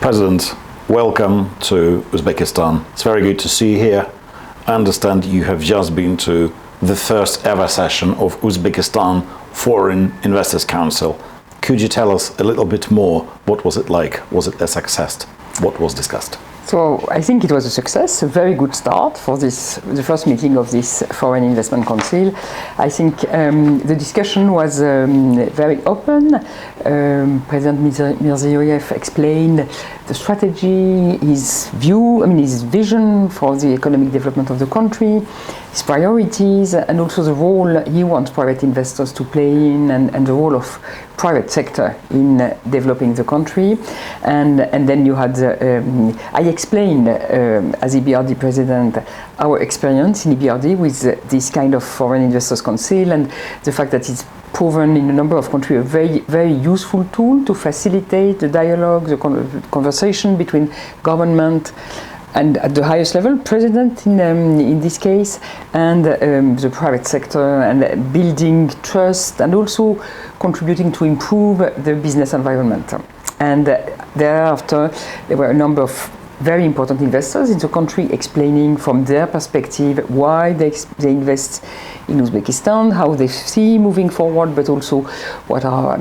President, welcome to Uzbekistan. It's very good to see you here. I understand you have just been to the first ever session of Uzbekistan Foreign Investors Council. Could you tell us a little bit more? What was it like? Was it a success? What was discussed? So I think it was a success, a very good start for the first meeting of this Foreign Investment Council. I think the discussion was very open. President Mirziyoyev explained the strategy, his view, his vision for the economic development of the country, his priorities, and also the role he wants private investors to play in, and the role of private sector in developing the country. And then you had I explained as EBRD president our experience in EBRD with this kind of foreign investors council, and the fact that it's proven in a number of countries a very, very useful tool to facilitate the dialogue, the conversation between government and at the highest level, president in this case, and the private sector, and building trust, and also contributing to improve the business environment. And thereafter, there were a number of very important investors in the country explaining from their perspective why they invest in Uzbekistan, how they see moving forward, but also what are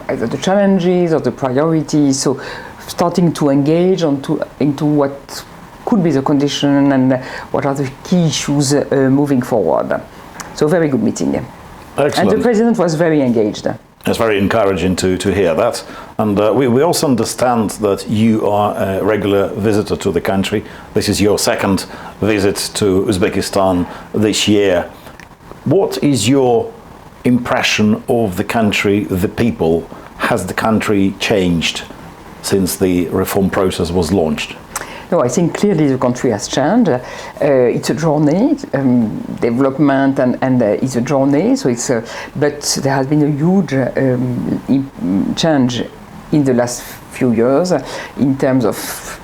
either the challenges or the priorities. So starting to engage into what could be the condition and what are the key issues moving forward. So very good meeting. Excellent. And the president was very engaged. It's very encouraging to hear that. And we also understand that you are a regular visitor to the country. This is your second visit to Uzbekistan this year. What is your impression of the country, the people? Has the country changed since the reform process was launched? No, I think clearly the country has changed. It's a journey, development, and it's a journey. So but there has been a huge change in the last few years in terms of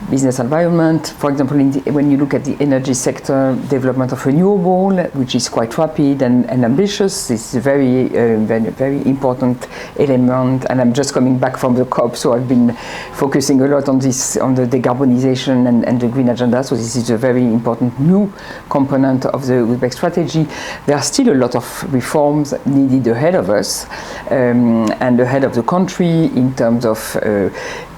business environment. For example, when you look at the energy sector, development of renewable, which is quite rapid and ambitious, this is a very, very important element. And I'm just coming back from the COP, so I've been focusing a lot on this, on the decarbonization and the green agenda. So this is a very important new component of the Uzbek strategy. There are still a lot of reforms needed ahead of us and ahead of the country in terms of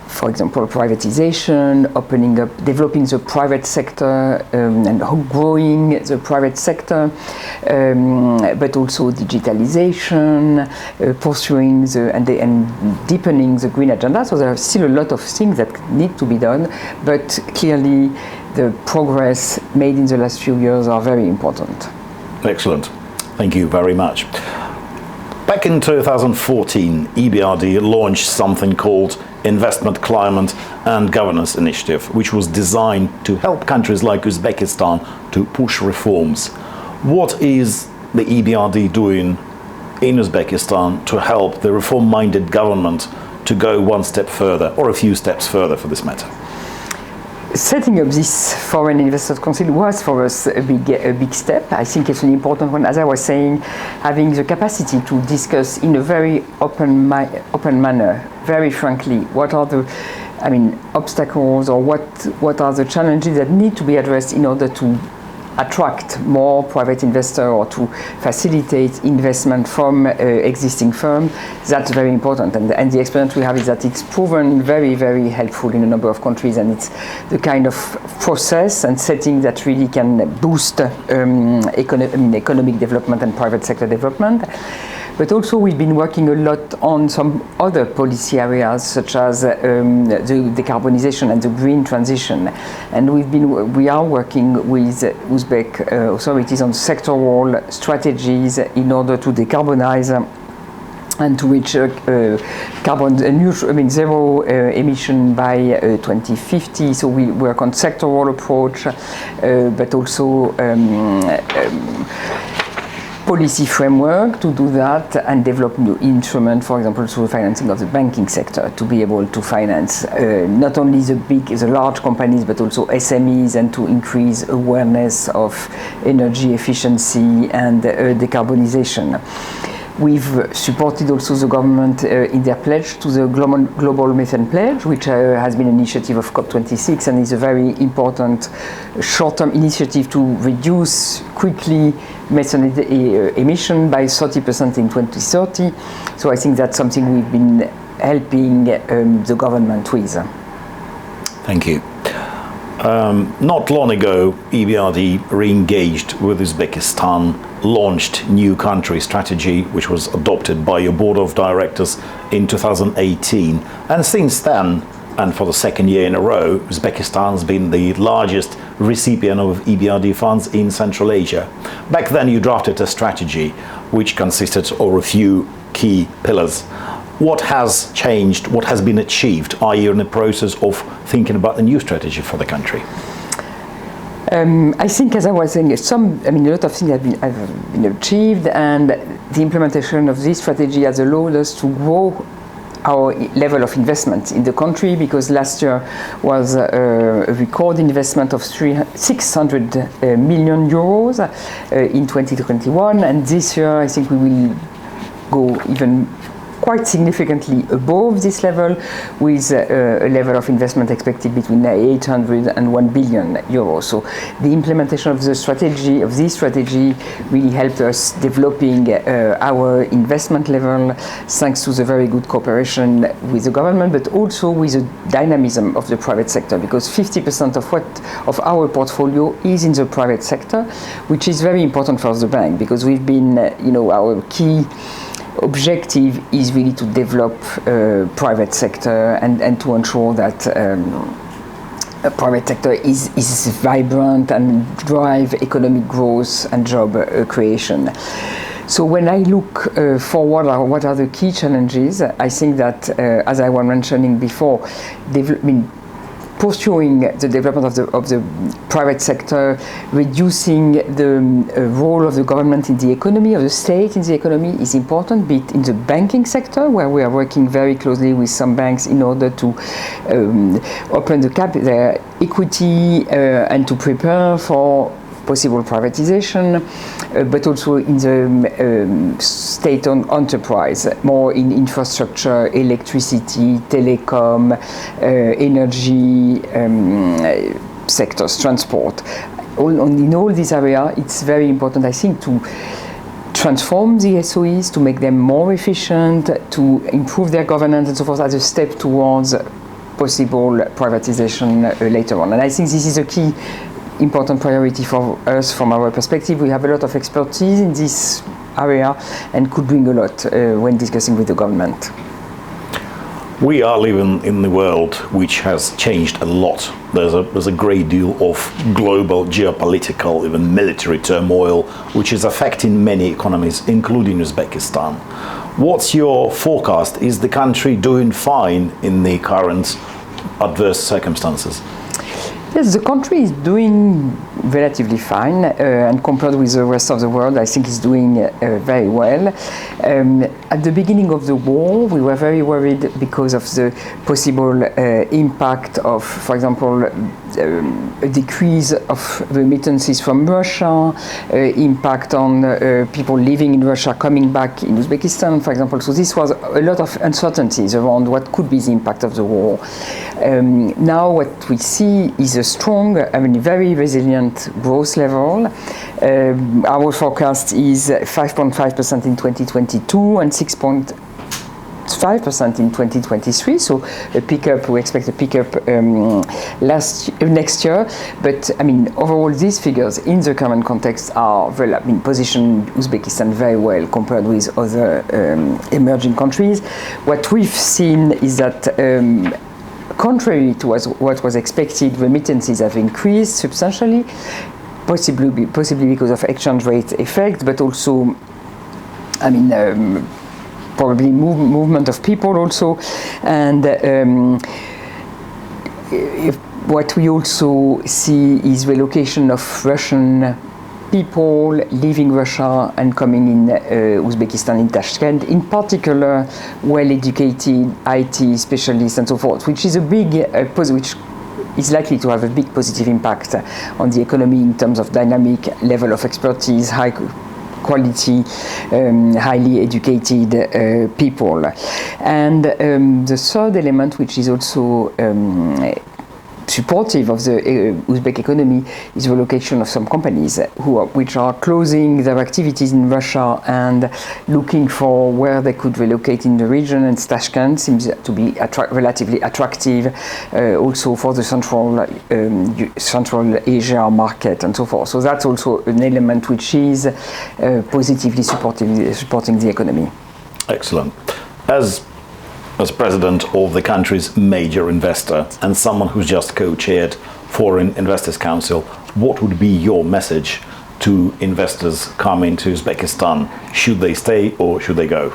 for example, privatization, opening up, developing the private sector and growing the private sector, but also digitalization, pursuing and deepening the green agenda. So there are still a lot of things that need to be done, but clearly the progress made in the last few years are very important. Excellent. Thank you very much. Back in 2014, EBRD launched something called Investment Climate and Governance Initiative, which was designed to help countries like Uzbekistan to push reforms. What is the EBRD doing in Uzbekistan to help the reform-minded government to go one step further, or a few steps further for this matter? Setting up this Foreign Investors Council was for us a big step. I think it's an important one. As I was saying, having the capacity to discuss in a very open manner, very frankly, what are the obstacles, or what are the challenges that need to be addressed in order to attract more private investor or to facilitate investment from existing firms. That's very important, and the experience we have is that it's proven very, very helpful in a number of countries, and it's the kind of process and setting that really can boost economic development and private sector development. But also we've been working a lot on some other policy areas, such as the decarbonization and the green transition. And we are working with Uzbek authorities on sectoral strategies in order to decarbonize and to reach zero emission by 2050. So we work on sectoral approach, but also policy framework to do that, and develop new instruments, for example, through financing of the banking sector, to be able to finance not only the large companies, but also SMEs, and to increase awareness of energy efficiency and decarbonization. We've supported also the government in their pledge to the Global Methane Pledge, which has been an initiative of COP26 and is a very important short-term initiative to reduce quickly methane emission by 30% in 2030. So I think that's something we've been helping the government with. Thank you. Not long ago, EBRD re-engaged with Uzbekistan, launched new country strategy, which was adopted by your board of directors in 2018. And since then, and for the second year in a row, Uzbekistan has been the largest recipient of EBRD funds in Central Asia. Back then, you drafted a strategy which consisted of a few key pillars. What has changed? What has been achieved? Are you in the process of thinking about the new strategy for the country? I think, as I was saying, a lot of things have been achieved, and the implementation of this strategy has allowed us to grow our level of investment in the country, because last year was a record investment of 600 million euros in 2021, and this year I think we will go even quite significantly above this level, with a level of investment expected between 800 and 1 billion euros. So the implementation of this strategy really helped us developing our investment level, thanks to the very good cooperation with the government, but also with the dynamism of the private sector, because 50% of our portfolio is in the private sector, which is very important for the bank, because we've been, our key objective is really to develop private sector and to ensure that a private sector is vibrant and drive economic growth and job creation. So when I look forward, what are the key challenges? I think that, as I was mentioning before, pursuing the development of the private sector, reducing the role of the government in the economy, of the state in the economy, is important, be it in the banking sector, where we are working very closely with some banks in order to open their equity and to prepare for possible privatization, but also in the state-owned enterprise, more in infrastructure, electricity, telecom, energy sectors, transport. In all these areas, it's very important, I think, to transform the SOEs, to make them more efficient, to improve their governance and so forth, as a step towards possible privatization later on. And I think this is a key important priority for us from our perspective. We have a lot of expertise in this area and could bring a lot when discussing with the government. We are living in the world which has changed a lot. There's a great deal of global geopolitical, even military turmoil, which is affecting many economies, including Uzbekistan. What's your forecast? Is the country doing fine in the current adverse circumstances? Yes, the country is doing relatively fine, and compared with the rest of the world, I think it's doing very well. At the beginning of the war, we were very worried because of the possible impact of, for example, a decrease of remittances from Russia, impact on people living in Russia coming back in Uzbekistan, for example. So this was a lot of uncertainties around what could be the impact of the war. Now what we see is a strong, very resilient growth level. Our forecast is 5.5% in 2022 and 6.5% in 2023, so a pickup. We expect a pickup next year. But overall, these figures in the current context are position Uzbekistan very well compared with other emerging countries. What we've seen is that, contrary to what was expected, remittances have increased substantially, possibly because of exchange rate effect, but also, probably movement of people also. And what we also see is relocation of Russian people leaving Russia and coming in Uzbekistan, in Tashkent, in particular well-educated IT specialists and so forth, which is a big, which is likely to have a big positive impact on the economy in terms of dynamic level of expertise, high quality, highly educated people. And the third element, which is also supportive of the Uzbek economy, is the location of some companies which are closing their activities in Russia and looking for where they could relocate in the region. And Tashkent seems to be relatively attractive also for the Central Asia market and so forth. So that's also an element which is positively supporting the economy. Excellent. As president of the country's major investor and someone who's just co-chaired Foreign Investors Council, what would be your message to investors coming to Uzbekistan? Should they stay or should they go?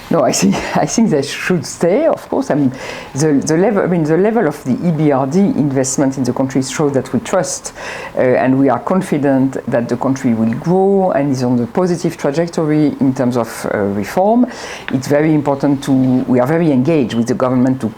No, I think they should stay. Of course, the level of the EBRD investment in the country shows that we trust, and we are confident that the country will grow and is on the positive trajectory in terms of reform. It's very important we are very engaged with the government to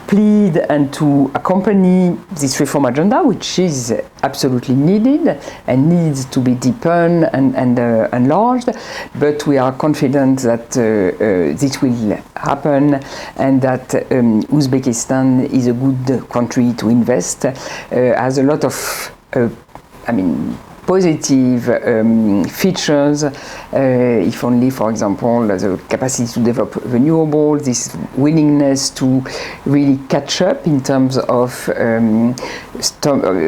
plead and to accompany this reform agenda, which is absolutely needed and needs to be deepened and enlarged. But we are confident that this will happen and that Uzbekistan is a good country to invest, has a lot of positive features, if only, for example, the capacity to develop renewables, this willingness to really catch up in terms of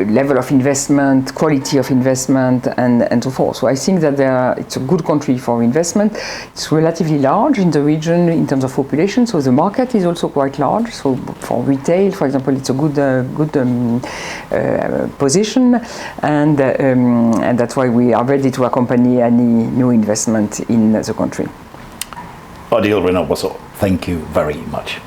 level of investment, quality of investment, and so forth. So I think that it's a good country for investment. It's relatively large in the region in terms of population, so the market is also quite large. So for retail, for example, it's a good position, and that's why we are ready to accompany any new investment in the country. Odile Renaud-Basso, thank you very much.